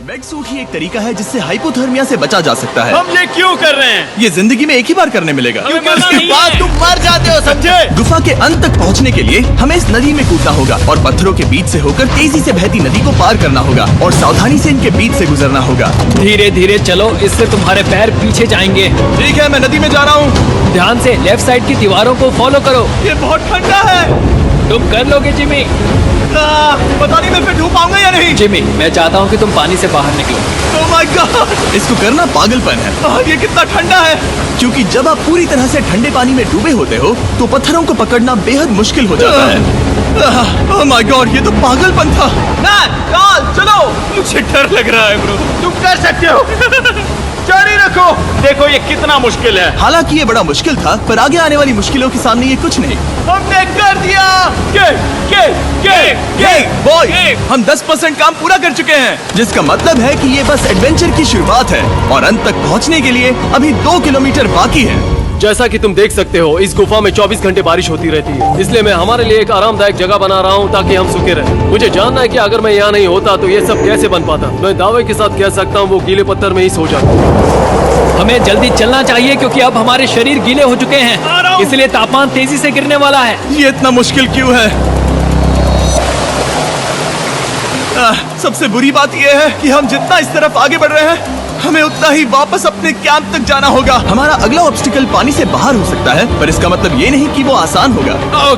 Wait suit ही एक तरीका है जिससे हाइपोथर्मिया से बचा जा सकता है। हम ये क्यों कर रहे हैं? ये जिंदगी में एक ही बार करने मिलेगा, क्योंकि उसके बाद तुम मर जाते हो, समझे? गुफा के अंत तक पहुंचने के लिए हमें इस नदी में कूदना होगा और पत्थरों के बीच से होकर तेजी से बहती नदी को पार करना होगा और सावधानी से इनके बीच से गुजरना होगा। धीरे धीरे चलो, इससे तुम्हारे पैर पीछे जाएंगे। ठीक है, मैं नदी में जा रहा हूँ। ध्यान से लेफ्ट साइड की दीवारों को फॉलो करो। ये बहुत ठंडा है। तुम कर लोगे जिमी। पता नहीं मैं फिर डूब पाऊंगा या नहीं। जिमी, मैं चाहता हूँ कि तुम पानी से बाहर निकलो। ओह माय गॉड, इसको करना पागलपन है। ये कितना ठंडा है, क्योंकि जब आप पूरी तरह से ठंडे पानी में डूबे होते हो तो पत्थरों को पकड़ना बेहद मुश्किल हो जाता है। ओह माय गॉड, ये तो पागलपन था। चलो, मुझे डर लग रहा है ब्रो। तुम कर सकते हो। जारी रखो। देखो ये कितना मुश्किल है। हालांकि ये बड़ा मुश्किल था, पर आगे आने वाली मुश्किलों के सामने ये कुछ नहीं। हमने कर दिया। बॉय, हम 10% काम पूरा कर चुके हैं, जिसका मतलब है कि ये बस एडवेंचर की शुरुआत है और अंत तक पहुंचने के लिए अभी 2 किलोमीटर बाकी है। जैसा कि तुम देख सकते हो, इस गुफा में 24 घंटे बारिश होती रहती है, इसलिए मैं हमारे लिए एक आरामदायक जगह बना रहा हूँ ताकि हम सूखे रहें। मुझे जानना है कि अगर मैं यहाँ नहीं होता तो ये सब कैसे बन पाता। मैं दावे के साथ कह सकता हूँ वो गीले पत्थर में ही सो जाता। हमें जल्दी चलना चाहिए क्योंकि अब हमारे शरीर गीले हो चुके हैं, इसलिए तापमान तेजी से गिरने वाला है। ये इतना मुश्किल क्यों है? सबसे बुरी बात यह है कि हम जितना इस तरफ आगे बढ़ रहे हैं, हमें उतना ही वापस अपने कैंप तक जाना होगा। हमारा अगला ऑब्स्टिकल पानी से बाहर हो सकता है, पर इसका मतलब ये नहीं कि वो आसान होगा।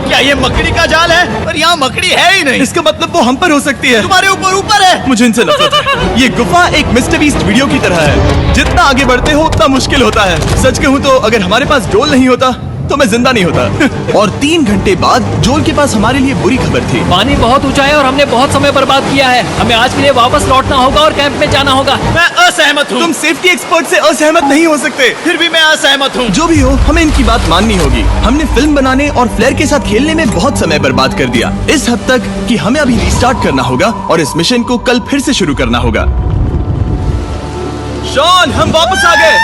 क्या ये मकड़ी का जाल है? पर यहाँ मकड़ी है ही नहीं। इसका मतलब वो हम पर हो सकती है। तुम्हारे ऊपर है। मुझे इनसे नफरत है। ये गुफा एक मिस्टर बीस्ट वीडियो की तरह है, जितना आगे बढ़ते हो उतना मुश्किल होता है। सच कहूँ तो अगर हमारे पास डोल नहीं होता तो मैं जिंदा नहीं होता। और 3 घंटे बाद जोल के पास हमारे लिए बुरी खबर थी। पानी बहुत ऊंचा है और हमने बहुत समय बर्बाद किया है। हमें आज के लिए वापस लौटना होगा और कैंप में जाना होगा। मैं असहमत हूँ। तुम सेफ्टी एक्सपर्ट से असहमत नहीं हो सकते। फिर भी मैं असहमत हूँ। जो भी हो, हमें इनकी बात माननी होगी। हमने फिल्म बनाने और फ्लेयर के साथ खेलने में बहुत समय बर्बाद कर दिया, इस हद तक कि हमें अभी रिस्टार्ट करना होगा और इस मिशन को कल फिर से शुरू करना होगा। शॉन, हम वापस आ गए।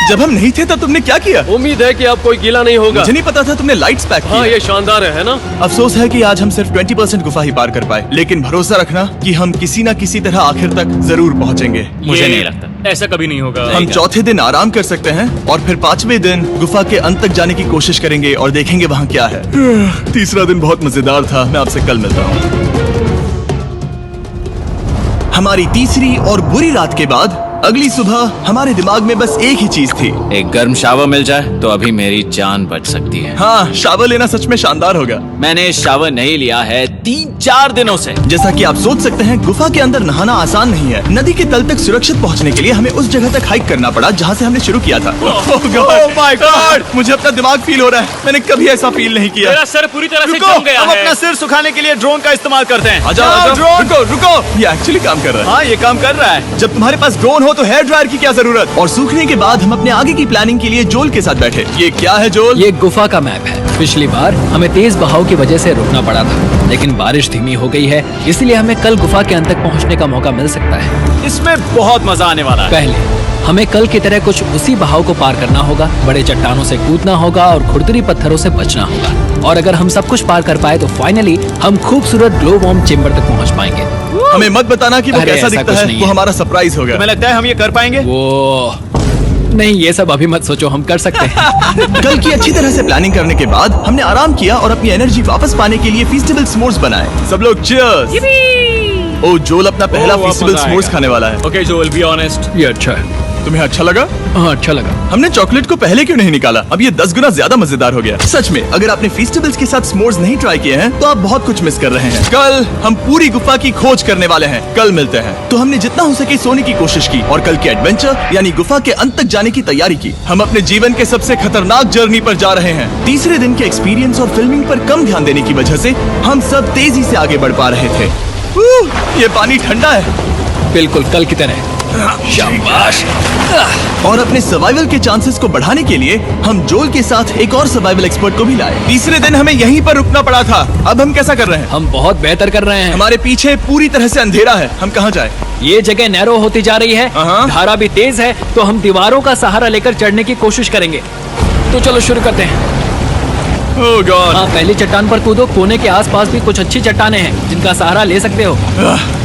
जब हम नहीं थे तब तुमने क्या किया? उम्मीद है कि अब कोई गीला नहीं होगा। मुझे नहीं पता था तुमने लाइट्स पैक की। हाँ, ये शानदार है ना? अफसोस है कि आज हम सिर्फ 20% गुफा ही पार कर पाए, लेकिन भरोसा रखना कि हम किसी न किसी तरह आखिर तक जरूर पहुंचेंगे। मुझे नहीं लगता ऐसा कभी नहीं होगा। हम चौथे दिन आराम कर सकते हैं और फिर 5वें दिन गुफा के अंत तक जाने की कोशिश करेंगे और देखेंगे वहाँ क्या है। तीसरा दिन बहुत मजेदार था। मैं आपसे कल मिलता हूँ। हमारी तीसरी और बुरी रात के बाद अगली सुबह हमारे दिमाग में बस एक ही चीज थी। एक गर्म शावर मिल जाए तो अभी मेरी जान बच सकती है। हाँ, शावर लेना सच में शानदार होगा। मैंने शावर नहीं लिया है 3-4 दिनों से। जैसा कि आप सोच सकते हैं, गुफा के अंदर नहाना आसान नहीं है। नदी के तल तक सुरक्षित पहुंचने के लिए हमें उस जगह तक हाइक करना पड़ा जहाँ से हमने शुरू किया था। Oh my God! मुझे अपना दिमाग फील हो रहा है। मैंने कभी ऐसा फील नहीं किया। मेरा सर पूरी तरह से जम गया है। हम अपना सिर सुखाने के लिए ड्रोन का इस्तेमाल करते हैं। ड्रोन, रुको। ये एक्चुअली काम कर रहा है। हाँ, ये काम कर रहा है। जब तुम्हारे पास ड्रोन हो तो हेयर ड्रायर की क्या जरूरत। और सूखने के बाद हम अपने आगे की प्लानिंग के लिए जोल के साथ बैठे। ये क्या है जोल? ये गुफा का मैप है। पिछली बार हमें तेज बहाव की वजह से रुकना पड़ा था, लेकिन बारिश धीमी हो गई है, इसलिए हमें कल गुफा के अंत तक पहुंचने का मौका मिल सकता है। इसमें बहुत मजा आने वाला है। पहले हमें कल की तरह कुछ उसी बहाव को पार करना होगा, बड़े चट्टानों से कूदना होगा और खुरदुरी पत्थरों से बचना होगा। और अगर हम सब कुछ पार कर पाए तो फाइनली हम खूबसूरत ग्लो वॉर्म चेम्बर तक पहुंच पाएंगे। हमें मत बताना कि वो अरे, कैसा ऐसा दिखता कुछ है। नहीं वो है। हमारा सरप्राइज होगा। तुम्हें लगता है हम ये कर पाएंगे? वो नहीं, ये सब अभी मत सोचो, हम कर सकते हैं। कल की अच्छी तरह से प्लानिंग करने के बाद हमने आराम किया और अपनी एनर्जी वापस पाने के लिए फीस्टेबल स्मोर्स बनाए। सब लोग चीयर्स। ओ, जोल अपना पहला फीस्टेबल स्मोर्स खाने वाला है। ओके जोल, बी ऑनेस्ट। ये अच्छा है। तुम्हें अच्छा लगा? हाँ, अच्छा लगा। हमने चॉकलेट को पहले क्यों नहीं निकाला? अब ये 10 गुना ज्यादा मजेदार हो गया। सच में, अगर आपने फीस्टेबल्स के साथ स्मोर्स नहीं ट्राई किए हैं तो आप बहुत कुछ मिस कर रहे हैं। कल हम पूरी गुफा की खोज करने वाले हैं। कल मिलते हैं। तो हमने जितना हो सके सोने की कोशिश की और कल के एडवेंचर यानी गुफा के अंत तक जाने की तैयारी की। हम अपने जीवन के सबसे खतरनाक जर्नी पर जा रहे हैं। तीसरे दिन के एक्सपीरियंस और फिल्मिंग पर कम ध्यान देने की वजह से हम सब तेजी से आगे बढ़ पा रहे थे। ये पानी ठंडा है, बिल्कुल कल की तरह। शाबाश। और अपने सर्वाइवल के चांसेस को बढ़ाने के लिए हम जोल के साथ एक और सर्वाइवल एक्सपर्ट को भी लाए। तीसरे दिन हमें यहीं पर रुकना पड़ा था। अब हम कैसा कर रहे हैं? हम बहुत बेहतर कर रहे हैं। हमारे पीछे पूरी तरह से अंधेरा है। हम कहाँ जाए? ये जगह नैरो होती जा रही है, धारा भी तेज है, तो हम दीवारों का सहारा लेकर चढ़ने की कोशिश करेंगे। तो चलो शुरू करते हैं। Oh God! हाँ, पहली चट्टान पर कूदो। कोने के आसपास भी कुछ अच्छी चट्टानें हैं जिनका सहारा ले सकते हो।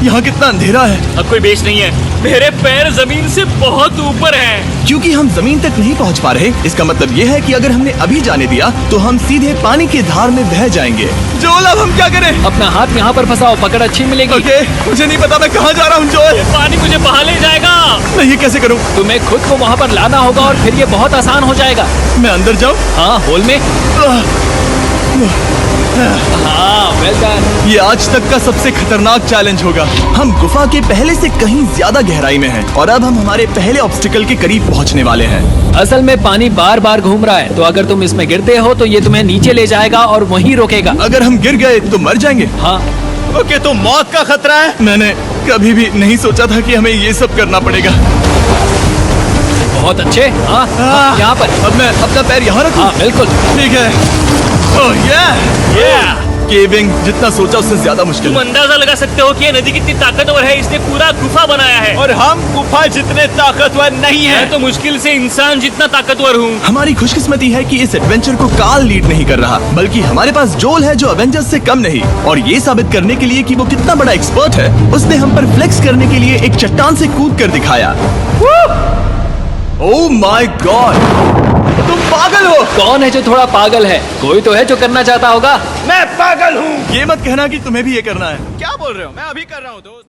यहाँ कितना अंधेरा है। अब कोई बेस नहीं है। मेरे पैर जमीन से बहुत ऊपर हैं। क्योंकि हम जमीन तक नहीं पहुंच पा रहे, इसका मतलब ये है कि अगर हमने अभी जाने दिया तो हम सीधे पानी की धार में बह जाएंगे। जोल, अब हम क्या करें? अपना हाथ यहाँ पर फंसाओ, पकड़ अच्छी मिलेगी। ओके, मुझे नहीं पता मैं कहाँ जा रहा हूँ जोल। पानी मुझे बहा ले जाएगा। मैं ये कैसे करूँ? तुम्हें खुद को वहाँ पर लाना होगा और फिर ये बहुत आसान हो जाएगा। मैं अंदर जाऊँ? हाँ, होल में। हाँ, वेल डन। ये आज तक का सबसे खतरनाक चैलेंज होगा। हम गुफा के पहले से कहीं ज्यादा गहराई में हैं और अब हम हमारे पहले ऑब्स्टिकल के करीब पहुंचने वाले हैं। असल में पानी बार बार घूम रहा है, तो अगर तुम इसमें गिरते हो तो ये तुम्हें नीचे ले जाएगा और वहीं रोकेगा। अगर हम गिर गए तो मर जाएंगे। हाँ, ओके, तो मौत का खतरा है। मैंने कभी भी नहीं सोचा था कि हमें ये सब करना पड़ेगा। बहुत अच्छे। हाँ, हाँ, यहाँ पर। अब मैं अपना पैर यहाँ रखूं? हाँ, बिल्कुल। ठीक है। ओह केविंग जितना सोचा उससे ज्यादा मुश्किल तुम है। अंदाजा लगा सकते हो कि ये नदी कितनी ताकतवर है। इसने पूरा गुफा बनाया है और हम गुफा जितने ताकतवर नहीं है। मैं तो मुश्किल से इंसान जितना ताकतवर हूँ। हमारी खुशकिस्मती है कि इस एडवेंचर को काल लीड नहीं कर रहा, बल्कि हमारे पास जोल है जो अवेंजर्स से कम नहीं। और ये साबित करने के लिए कि वो कितना बड़ा एक्सपर्ट है, उसने हम पर फ्लेक्स करने के लिए एक चट्टान से कूद कर दिखाया। ओह माय गॉड, तुम पागल हो। कौन है जो थोड़ा पागल है? कोई तो है जो करना चाहता होगा। मैं पागल हूँ। ये मत कहना कि तुम्हें भी ये करना है। क्या बोल रहे हो? मैं अभी कर रहा हूँ दोस्त।